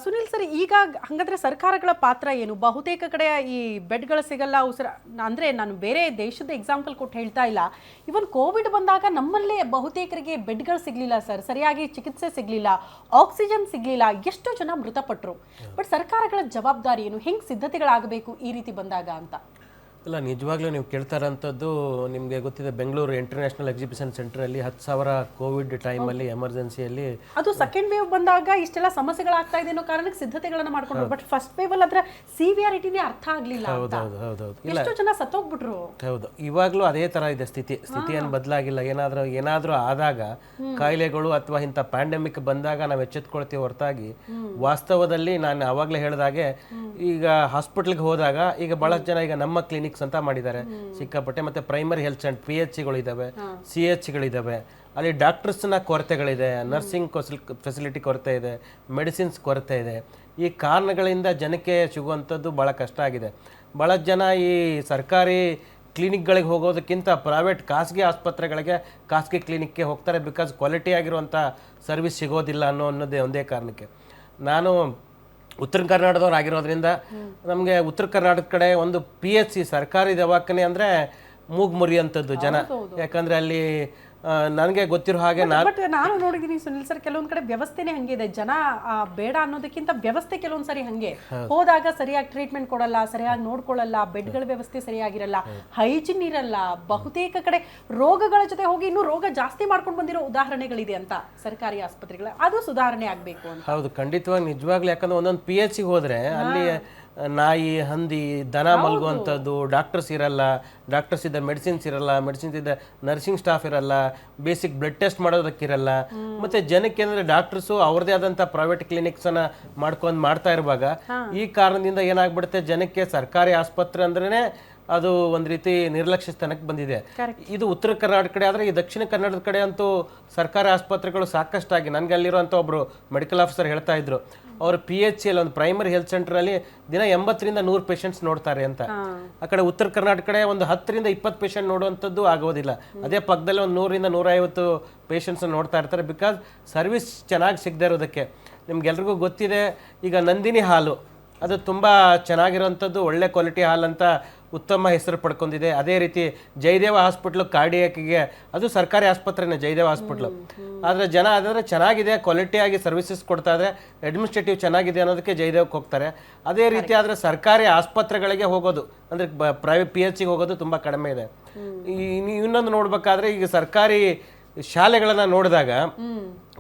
Sunil sir, ಈಗ ಹಾಗಾದ್ರೆ ಸರ್ಕಾರಗಳ ಪಾತ್ರ ಏನು? ಬಹುತೇಕ ಕಡೆ ಈ ಬೆಡ್ಗಳು ಸಿಗಲ್ಲ. ಅಂದ್ರೆ ನಾನು ಬೇರೆ ದೇಶದ ಎಕ್ಸಾಂಪಲ್ ಕೊಟ್ಟು ಹೇಳ್ತಾ ಇಲ್ಲ. ಇವನ್ ಕೋವಿಡ್ ಬಂದಾಗ ನಮ್ಮಲ್ಲೇ ಬಹುತೇಕರಿಗೆ ಬೆಡ್ಗಳು ಸಿಗ್ಲಿಲ್ಲ ಸರ್, ಸರಿಯಾಗಿ ಚಿಕಿತ್ಸೆ ಸಿಗ್ಲಿಲ್ಲ, ಆಕ್ಸಿಜನ್ ಸಿಗ್ಲಿಲ್ಲ, ಎಷ್ಟೋ ಜನ ಮೃತಪಟ್ಟರು. ಬಟ್ ಸರ್ಕಾರಗಳ ಜವಾಬ್ದಾರಿ ಏನು? ಹೆಂಗ್ ಸಿದ್ಧತೆಗಳಾಗಬೇಕು ಈ ರೀತಿ ಬಂದಾಗ ಅಂತ? ಇಲ್ಲ, ನಿಜವಾಗ್ಲೂ ನೀವು ಕೇಳ್ತಾರಂಥದ್ದು ನಿಮಗೆ ಗೊತ್ತಿದೆ, ಬೆಂಗಳೂರು ಇಂಟರ್ನ್ಯಾಷನಲ್ ಎಕ್ಸಿಬಿಷನ್ ಸೆಂಟರಲ್ಲಿ 10,000 ಕೋವಿಡ್ ಟೈಮಲ್ಲಿ ಎಮರ್ಜೆನ್ಸಿಯಲ್ಲಿ ಅದು ಸೆಕೆಂಡ್ ವೇವ್ ಬಂದಾಗ ಇಷ್ಟೆಲ್ಲ ಸಮಸ್ಯೆಗಳಾಗ್ತಾ ಇದೆ ಅನ್ನೋ ಕಾರಣಕ್ಕೆ ಸಿದ್ಧತೆಗಳನ್ನ ಮಾಡ್ಕೊಂಡ್ರು. ಬಟ್ ಫಸ್ಟ್ ವೇವ್ ಅಲ್ಲಿ ಅದರ ಸಿವಿಯಾರಿಟಿನೇ ಅರ್ಥ ಆಗ್ಲಿಲ್ಲ. ಹೌದೌದು, ಎಷ್ಟೋ ಜನ ಸತ್ತೋಗ್ಬಿಟ್ರು. ಹೌದು, ಇವಾಗಲೂ ಅದೇ ತರ ಇದೆ ಸ್ಥಿತಿ ಏನು ಬದಲಾಗಿಲ್ಲ. ಏನಾದ್ರೂ ಆದಾಗ ಕಾಯಿಲೆಗಳು ಅಥವಾ ಇಂಥ ಪ್ಯಾಂಡಮಿಕ್ ಬಂದಾಗ ನಾವು ಎಚ್ಚೆತ್ಕೊಳ್ತೀವಿ ಹೊರತಾಗಿ ವಾಸ್ತವದಲ್ಲಿ ನಾನು ಆವಾಗಲೇ ಹೇಳಿದಾಗೆ ಈಗ ಹಾಸ್ಪಿಟ್ಲಿಗೆ ಹೋದಾಗ ಈಗ ಬಹಳಷ್ಟು ಜನ ಈಗ ನಮ್ಮ ಕ್ಲಿನಿಕ್ಸ್ ಅಂತ ಮಾಡಿದ್ದಾರೆ ಸಿಕ್ಕಾಪಟ್ಟೆ. ಮತ್ತೆ ಪ್ರೈಮರಿ ಹೆಲ್ತ್ ಸೆಂಟರ್ PHCಗಳು ಇದಾವೆ, CHಗಳಿದಾವೆ. ಅಲ್ಲಿ ಡಾಕ್ಟರ್ಸ್ನ ಕೊರತೆಗಳಿದೆ, ನರ್ಸಿಂಗ್ ಫೆಸಿಲಿಟಿ ಕೊರತೆ ಇದೆ, ಮೆಡಿಸಿನ್ಸ್ ಕೊರತೆ ಇದೆ. ಈ ಕಾರಣಗಳಿಂದ ಜನಕ್ಕೆ ಸಿಗುವಂಥದ್ದು ಭಾಳ ಕಷ್ಟ ಆಗಿದೆ. ಭಾಳ ಜನ ಈ ಸರ್ಕಾರಿ ಕ್ಲಿನಿಕ್ಗಳಿಗೆ ಹೋಗೋದಕ್ಕಿಂತ ಪ್ರೈವೇಟ್ ಖಾಸಗಿ ಆಸ್ಪತ್ರೆಗಳಿಗೆ, ಖಾಸಗಿ ಕ್ಲಿನಿಕ್ಗೆ ಹೋಗ್ತಾರೆ. ಬಿಕಾಸ್ ಕ್ವಾಲಿಟಿ ಆಗಿರುವಂಥ ಸರ್ವಿಸ್ ಸಿಗೋದಿಲ್ಲ ಅನ್ನೋದೇ ಒಂದೇ ಕಾರಣಕ್ಕೆ. ನಾನು ಉತ್ತರ ಕರ್ನಾಟಕದವ್ರು ಆಗಿರೋದ್ರಿಂದ ನಮಗೆ ಉತ್ತರ ಕರ್ನಾಟಕದ ಕಡೆ ಒಂದು PHC ಸರ್ಕಾರಿ ದವಾಖಾನೆ ಅಂದರೆ ಮೂಗು ಮುರಿಯುವಂಥದ್ದು ಜನ. ಯಾಕಂದರೆ ಅಲ್ಲಿ ನನಗೆ ಗೊತ್ತಿರೋ ಹಾಗೆ ನಾನು ನೋಡಿದ್ದೀನಿ ಸುನಿಲ್ ಸರ್, ಕೆಲವೊಂದ್ ಕಡೆ ವ್ಯವಸ್ಥೆನೇ ಹಂಗೆ ಇದೆ. ಜನ ಬೇಡ ಅನ್ನೋದಕ್ಕಿಂತ ವ್ಯವಸ್ಥೆ ಕೆಲವೊಂದ್ ಸರಿ ಹಂಗೆ ಹೋದಾಗ ಸರಿಯಾಗಿ ಟ್ರೀಟ್ಮೆಂಟ್ ಕೊಡಲ್ಲ, ಸರಿಯಾಗಿ ನೋಡ್ಕೊಳ್ಳಲ್ಲ, ಬೆಡ್ಗಳ ವ್ಯವಸ್ಥೆ ಸರಿಯಾಗಿರಲ್ಲ, ಹೈಜಿನ್ ಇರಲ್ಲ. ಬಹುತೇಕ ಕಡೆ ರೋಗಗಳ ಜೊತೆ ಹೋಗಿ ಇನ್ನೂ ರೋಗ ಜಾಸ್ತಿ ಮಾಡ್ಕೊಂಡು ಬಂದಿರೋ ಉದಾಹರಣೆಗಳಿದೆ ಅಂತ ಸರ್ಕಾರಿ ಆಸ್ಪತ್ರೆಗಳ. ಅದು ಸುಧಾರಣೆ ಆಗ್ಬೇಕು ಅಂತ. ಹೌದು, ಖಂಡಿತವಾಗಿ ನಿಜವಾಗ್ಲೂ. ಯಾಕಂದ್ರೆ ಒಂದೊಂದು PHCಗೆ ಹೋದ್ರೆ ಅಲ್ಲಿ ನಾಯಿ, ಹಂದಿ, ದನ ಮಲಗುವಂಥದ್ದು, ಡಾಕ್ಟರ್ಸ್ ಇರಲ್ಲ, ಡಾಕ್ಟರ್ಸ್ ಇದ್ದ ಮೆಡಿಸಿನ್ಸ್ ಇರಲ್ಲ, ಮೆಡಿಸಿನ್ಸ್ ಇದ್ದ ನರ್ಸಿಂಗ್ ಸ್ಟಾಫ್ ಇರಲ್ಲ, ಬೇಸಿಕ್ ಬ್ಲಡ್ ಟೆಸ್ಟ್ ಮಾಡೋದಕ್ಕಿರಲ್ಲ. ಮತ್ತೆ ಜನಕ್ಕೆ ಅಂದರೆ ಡಾಕ್ಟರ್ಸು ಅವ್ರದೇ ಆದಂಥ ಪ್ರೈವೇಟ್ ಕ್ಲಿನಿಕ್ಸನ್ನು ಮಾಡ್ತಾ ಇರುವಾಗ ಈ ಕಾರಣದಿಂದ ಏನಾಗ್ಬಿಡುತ್ತೆ, ಜನಕ್ಕೆ ಸರ್ಕಾರಿ ಆಸ್ಪತ್ರೆ ಅಂದ್ರೇ ಅದು ಒಂದು ರೀತಿ ನಿರ್ಲಕ್ಷ್ಯ ಸ್ಥಾನಕ್ಕೆ ಬಂದಿದೆ. ಇದು ಉತ್ತರ ಕರ್ನಾಟಕ ಕಡೆ ಆದರೆ ಈ ದಕ್ಷಿಣ ಕನ್ನಡದ ಕಡೆ ಅಂತೂ ಸರ್ಕಾರಿ ಆಸ್ಪತ್ರೆಗಳು ಸಾಕಷ್ಟಾಗಿ, ನನಗೆ ಅಲ್ಲಿರುವಂಥ ಒಬ್ಬರು ಮೆಡಿಕಲ್ ಆಫೀಸರ್ ಹೇಳ್ತಾ ಇದ್ರು, ಅವರು PHCಯಲ್ಲಿ ಒಂದು ಪ್ರೈಮರಿ ಹೆಲ್ತ್ ಸೆಂಟ್ರಲ್ಲಿ ದಿನ 80ರಿಂದ 100 ಪೇಷಂಟ್ಸ್ ನೋಡ್ತಾರೆ ಅಂತ. ಆ ಕಡೆ ಉತ್ತರ ಕರ್ನಾಟಕ ಕಡೆ ಒಂದು 10ರಿಂದ 20 ಪೇಷಂಟ್ ನೋಡುವಂಥದ್ದು ಆಗೋದಿಲ್ಲ. ಅದೇ ಪಕ್ಕದಲ್ಲಿ ಒಂದು 100ರಿಂದ 150 ಪೇಷಂಟ್ಸ್ ನೋಡ್ತಾ ಇರ್ತಾರೆ. ಬಿಕಾಸ್ ಸರ್ವಿಸ್ ಚೆನ್ನಾಗಿ ಸಿಗದೇ ಇರೋದಕ್ಕೆ. ನಿಮ್ಗೆಲ್ರಿಗೂ ಗೊತ್ತಿದೆ, ಈಗ ನಂದಿನಿ ಹಾಲು ಅದು ತುಂಬ ಚೆನ್ನಾಗಿರೋವಂಥದ್ದು, ಒಳ್ಳೆ ಕ್ವಾಲಿಟಿ ಹಾಲು ಅಂತ ಉತ್ತಮ ಹೆಸರು ಪಡ್ಕೊಂಡಿದೆ. ಅದೇ ರೀತಿ ಜಯದೇವ ಹಾಸ್ಪಿಟ್ಲು ಕಾರ್ಡಿಯಾಕಿಗೆ ಅದು ಸರ್ಕಾರಿ ಆಸ್ಪತ್ರೆನೇ ಜಯದೇವ ಹಾಸ್ಪಿಟ್ಲು. ಆದರೆ ಜನ ಅದಾದರೆ ಚೆನ್ನಾಗಿದೆ, ಕ್ವಾಲಿಟಿಯಾಗಿ ಸರ್ವಿಸಸ್ ಕೊಡ್ತಾ ಇದ್ರೆ, ಅಡ್ಮಿನಿಸ್ಟ್ರೇಟಿವ್ ಚೆನ್ನಾಗಿದೆ ಅನ್ನೋದಕ್ಕೆ ಜಯದೇವಕ್ಕೆ ಹೋಗ್ತಾರೆ. ಅದೇ ರೀತಿ ಆದರೆ ಸರ್ಕಾರಿ ಆಸ್ಪತ್ರೆಗಳಿಗೆ ಹೋಗೋದು ಅಂದರೆ ಪ್ರೈವೇಟ್ PHCಗೆ ಹೋಗೋದು ತುಂಬ ಕಡಿಮೆ ಇದೆ. ಇನ್ನೊಂದು ನೋಡ್ಬೇಕಾದ್ರೆ ಈಗ ಸರ್ಕಾರಿ ಶಾಲೆಗಳನ್ನು ನೋಡಿದಾಗ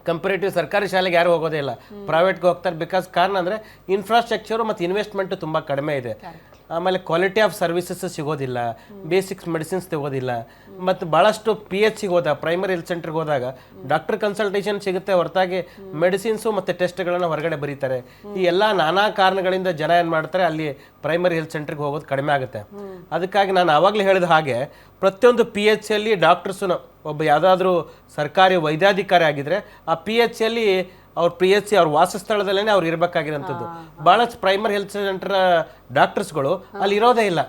ಕಂಪೇರೇಟಿವ್ ಸರ್ಕಾರಿ ಶಾಲೆಗೆ ಯಾರು ಹೋಗೋದೇ ಇಲ್ಲ, ಪ್ರೈವೇಟ್ಗೆ ಹೋಗ್ತಾರೆ. ಬಿಕಾಸ್ ಕಾರಣ ಅಂದರೆ ಇನ್ಫ್ರಾಸ್ಟ್ರಕ್ಚರು ಮತ್ತು ಇನ್ವೆಸ್ಟ್ಮೆಂಟು ತುಂಬ ಕಡಿಮೆ ಇದೆ. ಆಮೇಲೆ ಕ್ವಾಲಿಟಿ ಆಫ್ ಸರ್ವಿಸಸ್ ಸಿಗೋದಿಲ್ಲ, ಬೇಸಿಕ್ಸ್ ಮೆಡಿಸಿನ್ಸ್ ತಗೋದಿಲ್ಲ. ಮತ್ತು ಭಾಳಷ್ಟು PHCಗೆ ಹೋದಾಗ, ಪ್ರೈಮರಿ ಹೆಲ್ತ್ ಸೆಂಟರ್ಗೆ ಹೋದಾಗ ಡಾಕ್ಟರ್ ಕನ್ಸಲ್ಟೇಷನ್ ಸಿಗುತ್ತೆ ಹೊರತಾಗಿ ಮೆಡಿಸಿನ್ಸು ಮತ್ತು ಟೆಸ್ಟ್ಗಳನ್ನು ಹೊರಗಡೆ ಬರೀತಾರೆ. ಈ ಎಲ್ಲ ನಾನಾ ಕಾರಣಗಳಿಂದ ಜನ ಏನು ಮಾಡ್ತಾರೆ, ಅಲ್ಲಿ ಪ್ರೈಮರಿ ಹೆಲ್ತ್ ಸೆಂಟರ್ಗೆ ಹೋಗೋದು ಕಡಿಮೆ ಆಗುತ್ತೆ. ಅದಕ್ಕಾಗಿ ನಾನು ಆವಾಗಲೇ ಹೇಳಿದ ಹಾಗೆ ಪ್ರತಿಯೊಂದು PHCಯಲ್ಲಿ ಡಾಕ್ಟರ್ಸು ಒಬ್ಬ ಯಾವುದಾದ್ರೂ ಸರ್ಕಾರಿ ವೈದ್ಯಾಧಿಕಾರಿ ಆಗಿದ್ರೆ ಆ PHCಯಲ್ಲಿ ಅವ್ರ PHC ಅವ್ರ ವಾಸಸ್ಥಳದಲ್ಲೇ ಅವ್ರು ಇರಬೇಕಾಗಿರೋಂಥದ್ದು. ಭಾಳಷ್ಟು ಪ್ರೈಮರಿ ಹೆಲ್ತ್ ಸೆಂಟರ್ ಡಾಕ್ಟರ್ಸ್ಗಳು ಅಲ್ಲಿ ಇರೋದೇ ಇಲ್ಲ.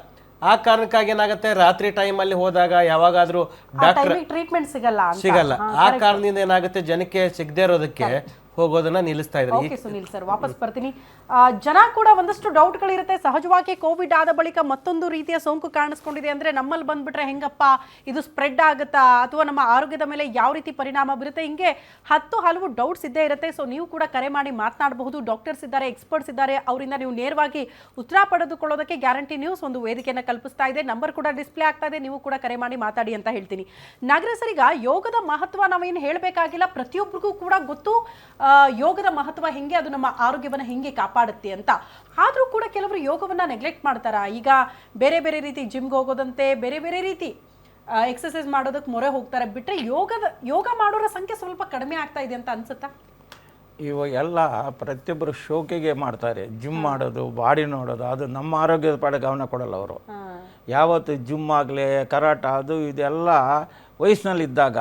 ಆ ಕಾರಣಕ್ಕಾಗಿ ಏನಾಗುತ್ತೆ, ರಾತ್ರಿ ಟೈಮಲ್ಲಿ ಹೋದಾಗ ಯಾವಾಗಾದ್ರೂ ಡಾಕ್ಟರ್ ಟ್ರೀಟ್ಮೆಂಟ್ ಸಿಗಲ್ಲ. ಆ ಕಾರಣದಿಂದ ಏನಾಗುತ್ತೆ, ಜನಕ್ಕೆ ಸಿಗದೇ ಇರೋದಕ್ಕೆ ಹೋಗೋದನ್ನ ನಿಲ್ಲಿಸ್ತಾ ಇದ್ದಾರೆ. ಓಕೆ ಸುನಿಲ್ ಸರ್, ವಾಪಸ್ ಬರ್ತೀನಿ. ಜನ ಕೂಡ ಒಂದಷ್ಟು ಡೌಟ್ಗಳಿರುತ್ತೆ. ಸಹಜವಾಗಿ ಕೋವಿಡ್ ಆದ ಬಳಿಕ ಮತ್ತೊಂದು ರೀತಿಯ ಸೋಂಕು ಕಾಣಿಸ್ಕೊಂಡಿದೆ ಅಂದ್ರೆ ನಮ್ಮಲ್ಲಿ ಬಂದ್ಬಿಟ್ರೆ ಹೆಂಗಪ್ಪ, ಇದು ಸ್ಪ್ರೆಡ್ ಆಗುತ್ತಾ ಅಥವಾ ನಮ್ಮ ಆರೋಗ್ಯದ ಮೇಲೆ ಯಾವ ರೀತಿ ಪರಿಣಾಮ ಬೀರುತ್ತೆ, ಹಿಂಗೆ ಹಲವು ಡೌಟ್ಸ್ ಇದ್ದೇ ಇರುತ್ತೆ. ಸೊ ನೀವು ಕೂಡ ಕರೆ ಮಾಡಿ ಮಾತನಾಡಬಹುದು. ಡಾಕ್ಟರ್ಸ್ ಇದ್ದಾರೆ, ಎಕ್ಸ್ಪರ್ಟ್ಸ್ ಇದ್ದಾರೆ, ಅವರಿಂದ ನೀವು ನೇರವಾಗಿ ಉತ್ತರ ಪಡೆದುಕೊಳ್ಳೋದಕ್ಕೆ ಗ್ಯಾರಂಟಿ ನ್ಯೂಸ್ ಒಂದು ವೇದಿಕೆಯನ್ನು ಕಲ್ಪಿಸ್ತಾ ಇದೆ. ನಂಬರ್ ಕೂಡ ಡಿಸ್ಪ್ಲೇ ಆಗ್ತಾ ಇದೆ, ನೀವು ಕೂಡ ಕರೆ ಮಾಡಿ ಮಾತಾಡಿ ಅಂತ ಹೇಳ್ತೀನಿ. ನಾಗರಾಜ್ ಸರ್, ಈಗ ಯೋಗದ ಮಹತ್ವ ನಾವೇನು ಹೇಳಬೇಕಾಗಿಲ್ಲ, ಪ್ರತಿಯೊಬ್ಬರಿಗೂ ಕೂಡ ಗೊತ್ತು ಯೋಗದ ಮಹತ್ವ ಹೆಂಗೆ, ಅದು ನಮ್ಮ ಆರೋಗ್ಯವನ್ನು ಹೆಂಗೆ ಕಾಪಾಡುತ್ತೆ ಅಂತ. ಆದರೂ ಕೂಡ ಕೆಲವರು ಯೋಗವನ್ನು ನೆಗ್ಲೆಕ್ಟ್ ಮಾಡ್ತಾರ. ಈಗ ಬೇರೆ ಬೇರೆ ರೀತಿ ಜಿಮ್ಗೆ ಹೋಗೋದಂತೆ, ಬೇರೆ ಬೇರೆ ರೀತಿ ಎಕ್ಸರ್ಸೈಸ್ ಮಾಡೋದಕ್ಕೆ ಮೊರೆ ಹೋಗ್ತಾರೆ. ಬಿಟ್ಟರೆ ಯೋಗ ಮಾಡೋರ ಸಂಖ್ಯೆ ಸ್ವಲ್ಪ ಕಡಿಮೆ ಆಗ್ತಾ ಇದೆ ಅಂತ ಅನ್ಸುತ್ತಾ? ಇವಾಗ ಎಲ್ಲ ಪ್ರತಿಯೊಬ್ಬರು ಶೋಕಿಗೆ ಮಾಡ್ತಾರೆ. ಜಿಮ್ ಮಾಡೋದು, ಬಾಡಿ ನೋಡೋದು, ಅದು ನಮ್ಮ ಆರೋಗ್ಯದ ಪಾಡೆ ಗಮನ ಕೊಡಲ್ಲ ಅವರು. ಯಾವತ್ತು ಜಿಮ್ ಆಗಲಿ, ಕರಾಟ, ಅದು ಇದೆಲ್ಲ ವಯಸ್ಸಿನಲ್ಲಿದ್ದಾಗ,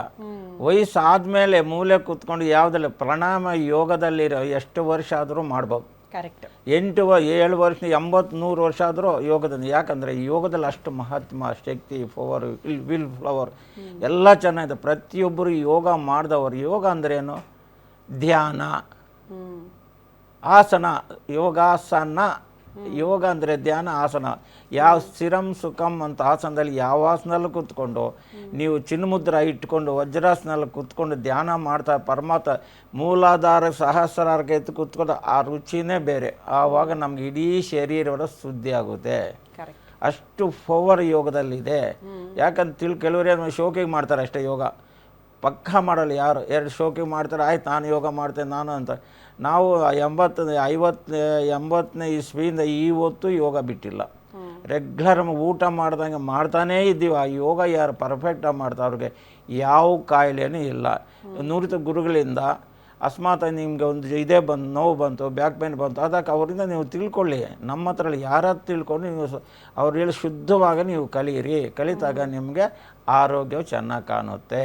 ವಯಸ್ಸಾದ್ಮೇಲೆ ಮೂಲೆ ಕೂತ್ಕೊಂಡು ಯಾವುದಲ್ಲ ಪ್ರಾಣಾಯಾಮ ಯೋಗದಲ್ಲಿರೋ ಎಷ್ಟು ವರ್ಷ ಆದರೂ ಮಾಡ್ಬೋದು. ಕರೆಕ್ಟ್. 7 ವರ್ಷ 80-100 ವರ್ಷ ಆದರೂ ಯೋಗದಲ್ಲಿ. ಯಾಕಂದರೆ ಈ ಯೋಗದಲ್ಲಿ ಅಷ್ಟು ಮಹಾತ್ಮ, ಶಕ್ತಿ, ಪವರ್, ವಿಲ್ ಫ್ಲವರ್ ಎಲ್ಲ ಚೆನ್ನಾಗಿದೆ. ಪ್ರತಿಯೊಬ್ಬರು ಯೋಗ ಮಾಡಿದವರು. ಯೋಗ ಅಂದ್ರೇನು? ಧ್ಯಾನ, ಆಸನ, ಯೋಗಾಸನ. ಯೋಗ ಅಂದರೆ ಧ್ಯಾನ, ಆಸನ. ಯಾವ ಸ್ಥಿರಂ ಸುಖಂ ಅಂತ ಆಸನದಲ್ಲಿ ಯಾವ ಆಸನದಲ್ಲಿ ಕೂತ್ಕೊಂಡು ನೀವು ಚಿನ್ಮುದ್ರ ಇಟ್ಕೊಂಡು ವಜ್ರಾಸನಲ್ಲಿ ಕೂತ್ಕೊಂಡು ಧ್ಯಾನ ಮಾಡ್ತಾ ಪರಮಾತ್ಮ ಮೂಲಾಧಾರ ಸಹಸ್ರಾರ್ಗೆ ಎತ್ತು ಕೂತ್ಕೊಂಡು ಆ ರುಚಿನೇ ಬೇರೆ. ಆವಾಗ ನಮ್ಗೆ ಇಡೀ ಶರೀರವರ ಶುದ್ಧಿ ಆಗುತ್ತೆ. ಅಷ್ಟು ಪವರ್ ಯೋಗದಲ್ಲಿದೆ. ಯಾಕಂತ ಕೆಲವರೇ ಶೋಕಿಗೆ ಮಾಡ್ತಾರೆ ಅಷ್ಟೇ ಯೋಗ, ಪಕ್ಕ ಮಾಡಲ್ಲ ಯಾರು. 2 ಶೋಕಿಗೆ ಮಾಡ್ತಾರೆ, ಆಯ್ತು ನಾನು ಯೋಗ ಮಾಡ್ತೇನೆ ನಾನು ಅಂತ. ನಾವು 80ನೇ ಇಸ್ವಿಯಿಂದ ಇವತ್ತು ಯೋಗ ಬಿಟ್ಟಿಲ್ಲ. ರೆಗ್ಯುಲರ್ ಊಟ ಮಾಡ್ದಂಗೆ ಮಾಡ್ತಾನೇ ಇದ್ದೀವಿ. ಆ ಯೋಗ ಯಾರು ಪರ್ಫೆಕ್ಟಾಗಿ ಮಾಡ್ತಾರೆ ಅವ್ರಿಗೆ ಯಾವ ಕಾಯಿಲೆನೂ ಇಲ್ಲ. ನುರಿತ ಗುರುಗಳಿಂದ ಅಕಸ್ಮಾತ್ ನಿಮಗೆ ಒಂದು ಇದೇ ಬಂದು ನೋವು ಬಂತು, ಬ್ಯಾಕ್ ಪೇನ್ ಬಂತು, ಅದಕ್ಕೆ ಅವರಿಂದ ನೀವು ತಿಳ್ಕೊಳ್ಳಿ. ನಮ್ಮ ಹತ್ರ ಯಾರಾದ್ರು ತಿಳ್ಕೊಂಡು ನೀವು ಅವ್ರು ಹೇಳಿ ಶುದ್ಧವಾಗಿ ನೀವು ಕಲೀರಿ. ಕಲಿತಾಗ ನಿಮಗೆ ಆರೋಗ್ಯವು ಚೆನ್ನಾಗಿ ಕಾಣುತ್ತೆ.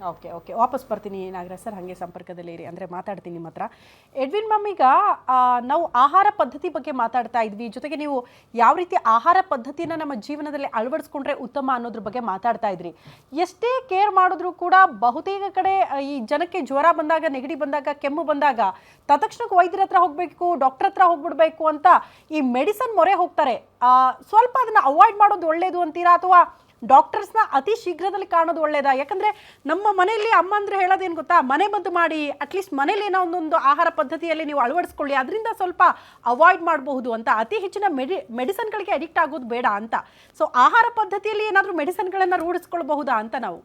ಓಕೆ ಓಕೆ, ವಾಪಸ್ ಬರ್ತೀನಿ ನಾಗರಾಜ್ ಸರ್, ಹಾಗೆ ಸಂಪರ್ಕದಲ್ಲಿ ಇರಿ, ಅಂದರೆ ಮಾತಾಡ್ತೀನಿ ನಿಮ್ಮ ಹತ್ರ. ಎಡ್ವಿನ್ ಮ್ಯಾಮ್, ಈಗ ನಾವು ಆಹಾರ ಪದ್ಧತಿ ಬಗ್ಗೆ ಮಾತಾಡ್ತಾ ಇದ್ವಿ, ಜೊತೆಗೆ ನೀವು ಯಾವ ರೀತಿ ಆಹಾರ ಪದ್ಧತಿನ ನಮ್ಮ ಜೀವನದಲ್ಲಿ ಅಳವಡಿಸ್ಕೊಂಡ್ರೆ ಉತ್ತಮ ಅನ್ನೋದ್ರ ಬಗ್ಗೆ ಮಾತಾಡ್ತಾ ಇದ್ರಿ. ಎಷ್ಟೇ ಕೇರ್ ಮಾಡಿದ್ರು ಕೂಡ ಬಹುತೇಕ ಕಡೆ ಈ ಜನಕ್ಕೆ ಜ್ವರ ಬಂದಾಗ, ನೆಗಡಿ ಬಂದಾಗ, ಕೆಮ್ಮು ಬಂದಾಗ ತತ್ಕ್ಷಣಕ್ಕೆ ವೈದ್ಯರ ಹತ್ರ ಹೋಗಬೇಕು, ಡಾಕ್ಟರ್ ಹತ್ರ ಹೋಗ್ಬಿಡ್ಬೇಕು ಅಂತ ಈ ಮೆಡಿಸನ್ ಮೊರೆ ಹೋಗ್ತಾರೆ. ಸ್ವಲ್ಪ ಅದನ್ನು ಅವಾಯ್ಡ್ ಮಾಡೋದು ಒಳ್ಳೆಯದು ಅಂತೀರಾ, ಅಥವಾ ಡಾಕ್ಟರ್ಸ್ನ ಅತಿ ಶೀಘ್ರದಲ್ಲಿ ಕಾಣೋದು ಒಳ್ಳೇದಾ? ಯಾಕಂದರೆ ನಮ್ಮ ಮನೆಯಲ್ಲಿ ಅಮ್ಮ ಅಂದರೆ ಹೇಳೋದೇನು ಗೊತ್ತಾ, ಮನೆ ಮದ್ದು ಮಾಡಿ ಅಟ್ಲೀಸ್ಟ್ ಮನೇಲಿ ಏನೋ ಒಂದೊಂದು ಆಹಾರ ಪದ್ಧತಿಯಲ್ಲಿ ನೀವು ಅಳವಡಿಸ್ಕೊಳ್ಳಿ, ಅದರಿಂದ ಸ್ವಲ್ಪ ಅವಾಯ್ಡ್ ಮಾಡಬಹುದು ಅಂತ. ಅತಿ ಹೆಚ್ಚಿನ ಮೆಡಿಸನ್ಗಳಿಗೆ ಅಡಿಕ್ಟ್ ಆಗೋದು ಬೇಡ ಅಂತ. ಸೊ ಆಹಾರ ಪದ್ಧತಿಯಲ್ಲಿ ಏನಾದರೂ ಮೆಡಿಸನ್ಗಳನ್ನು ರೂಢಿಸ್ಕೊಳ್ಬಹುದಾ ಅಂತ ನಾವು